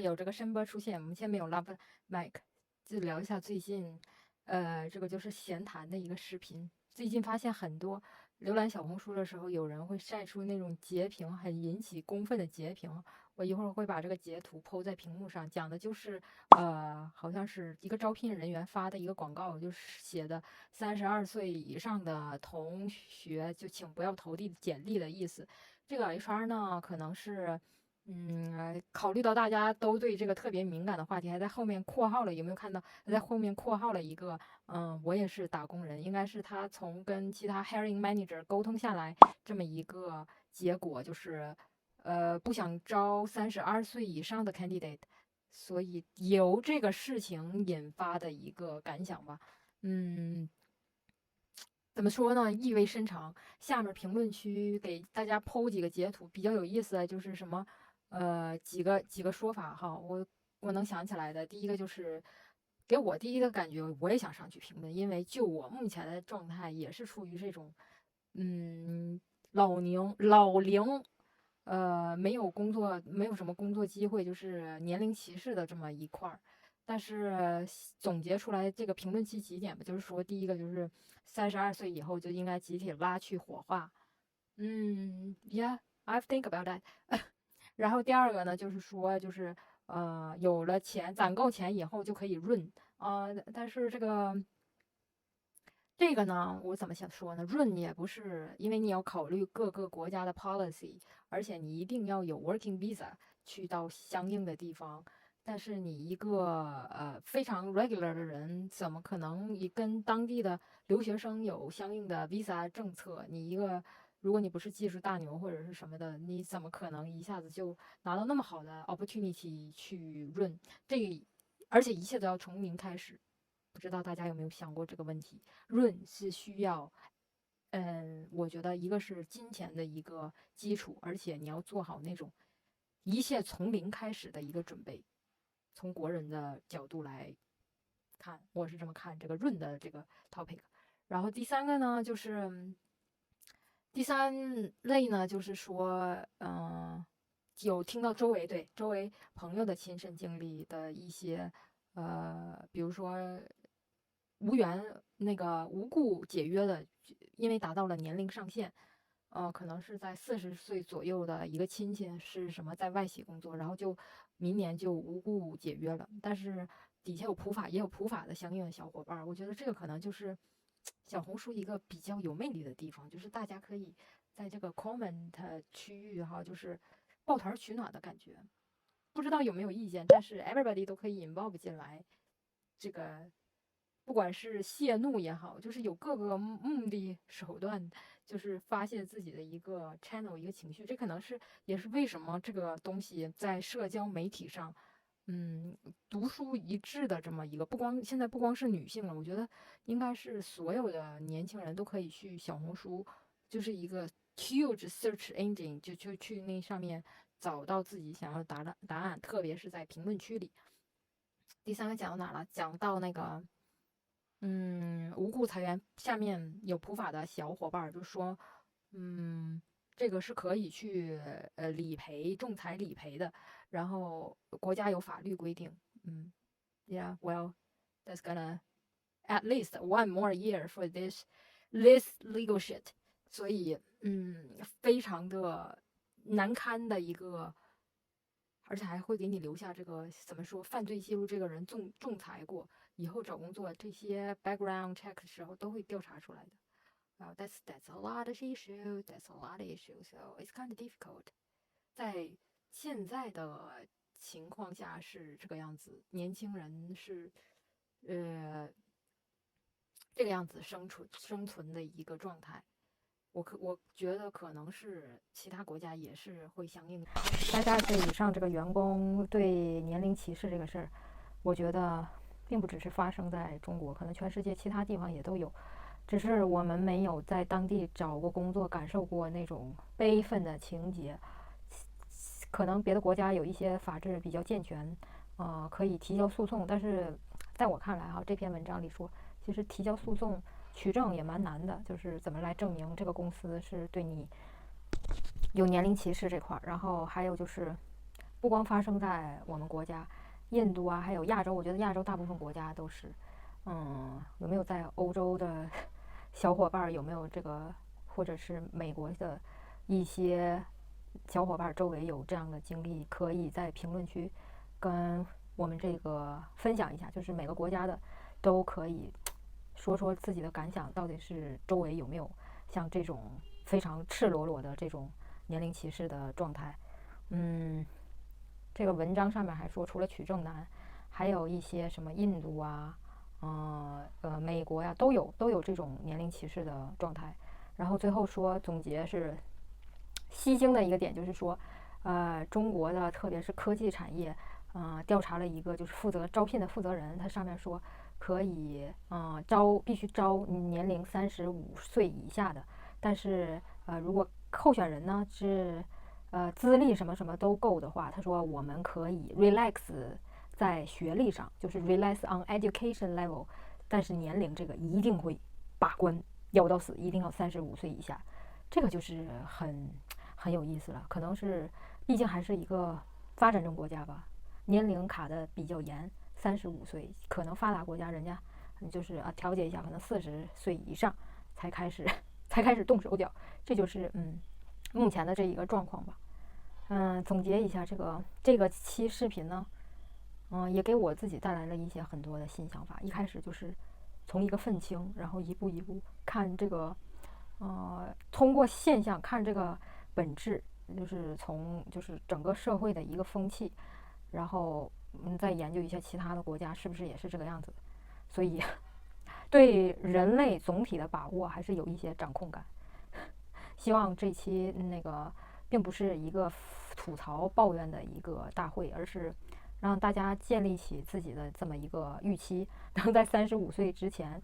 有这个声波出现，我们先没有 Love Mike，就聊一下最近，这个就是闲谈的一个视频。最近发现很多浏览小红书的时候，有人会晒出那种截屏，很引起公愤的截屏。我一会儿会把这个截图 PO 在屏幕上，讲的就是好像是一个招聘人员发的一个广告，就是写的32岁以上的同学就请不要投递简历的意思。这个 HR 呢，可能是。考虑到大家都对这个特别敏感的话题，还在后面括号了，有没有看到？还在后面括号了一个，我也是打工人，应该是他从跟其他 hiring manager 沟通下来这么一个结果，就是，不想招32岁以上的 candidate，所以由这个事情引发的一个感想吧，嗯。怎么说呢？意味深长。下面评论区给大家剖几个截图，比较有意思的就是什么，几个说法哈。我能想起来的，第一个就是给我第一个感觉，我也想上去评论，因为就我目前的状态，也是处于这种，嗯，老龄，没有工作，没有什么工作机会，就是年龄歧视的这么一块儿。但是总结出来这个评论区几点吧，就是说，第一个就是32岁以后就应该集体拉去火化。Yeah, I think about that 然后第二个呢，就是说，就是有了钱，攒够钱以后就可以润但是这个呢，我怎么想说呢？润也不是，因为你要考虑各个国家的 policy，而且你一定要有 working visa 去到相应的地方。但是你一个非常 regular 的人，怎么可能你跟当地的留学生有相应的 visa 政策？你一个如果你不是技术大牛或者是什么的，你怎么可能一下子就拿到那么好的 opportunity 去润？而且一切都要从零开始。不知道大家有没有想过这个问题？润是需要，我觉得一个是金钱的一个基础，而且你要做好那种一切从零开始的一个准备。从国人的角度来看，我是这么看这个润的这个 topic。然后第三个呢，就是第三类呢，就是说，有听到周围朋友的亲身经历的一些，比如说无故解约的，因为达到了年龄上限，可能是在40岁左右的一个亲戚是什么在外企工作，然后就明年就无故解约了，但是底下有普法，也有普法的相应的小伙伴，我觉得这个可能就是小红书一个比较有魅力的地方，就是大家可以在这个 comment 区域哈，就是抱团取暖的感觉。不知道有没有意见，但是 everybody 都可以 involve 进来，这个不管是泄怒也好，就是有各个目的手段，就是发泄自己的一个 channel 一个情绪，这可能是也是为什么这个东西在社交媒体上，嗯，独树一帜的这么一个，现在不光是女性了，我觉得应该是所有的年轻人都可以去小红书，就是一个 huge search engine，就去那上面找到自己想要的答案，特别是在评论区里。第三个讲到哪了？讲到那个，无故裁员，下面有普法的小伙伴就说，嗯，这个是可以去理赔、仲裁理赔的，然后国家有法律规定，Yeah, well, that's gonna at least one more year for this legal shit，所以非常的难堪的一个，而且还会给你留下这个怎么说犯罪记录，这个人仲裁过，以后找工作这些 background check 的时候都会调查出来的。That's a lot of issue. That's a lot of issue. So it's kind of difficult. 在现在的情况下是这个样子，年轻人是呃这个样子生存的一个状态。我觉得可能是其他国家也是会相应的。32岁以上这个员工对年龄歧视这个事儿，我觉得并不只是发生在中国，可能全世界其他地方也都有，只是我们没有在当地找过工作，感受过那种悲愤的情节。可能别的国家有一些法制比较健全，可以提交诉讼，但是在我看来哈，这篇文章里说，其实提交诉讼取证也蛮难的，就是怎么来证明这个公司是对你有年龄歧视这块儿，然后还有就是不光发生在我们国家，印度啊，还有亚洲，我觉得亚洲大部分国家都是。有没有在欧洲的小伙伴有没有这个，或者是美国的一些小伙伴周围有这样的经历，可以在评论区跟我们这个分享一下，就是每个国家的都可以说说自己的感想，到底是周围有没有像这种非常赤裸裸的这种年龄歧视的状态。这个文章上面还说，除了取证男，还有一些什么印度啊，美国呀，都有这种年龄歧视的状态。然后最后说总结是吸睛的一个点，就是说，中国的特别是科技产业，调查了一个就是负责招聘的负责人，他上面说可以，必须招年龄35岁以下的，但是如果候选人呢是资历什么什么都够的话，他说我们可以 relax 在学历上，就是 relax on education level， 但是年龄这个一定会把关，咬到死，一定要35岁以下。这个就是很有意思了，可能是毕竟还是一个发展中国家吧，年龄卡的比较严，35岁，可能发达国家人家就是调节一下，可能40岁以上才开始动手脚，这就是目前的这一个状况吧。总结一下这个期视频呢，也给我自己带来了一些很多的新想法。一开始就是从一个愤青，然后一步一步看这个，通过现象看这个本质，就是整个社会的一个风气，然后再研究一下其他的国家是不是也是这个样子。所以对人类总体的把握还是有一些掌控感。希望这期那个并不是一个吐槽抱怨的一个大会，而是让大家建立起自己的这么一个预期，能在35岁之前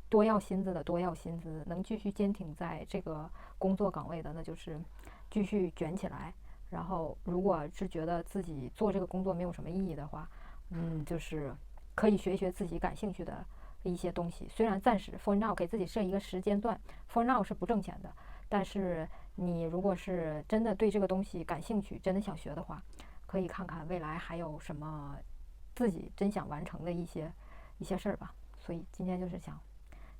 多要薪资的多要薪资，能继续坚挺在这个工作岗位的，那就是继续卷起来。然后如果是觉得自己做这个工作没有什么意义的话，就是可以学一学自己感兴趣的一些东西。虽然暂时 for now 给自己设一个时间段 ，for now 是不挣钱的，但是你如果是真的对这个东西感兴趣，真的想学的话，可以看看未来还有什么自己真想完成的一些事儿吧。所以今天就是想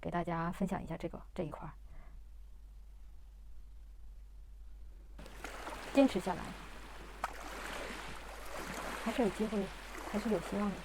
给大家分享一下这一块，坚持下来，还是有机会，还是有希望的。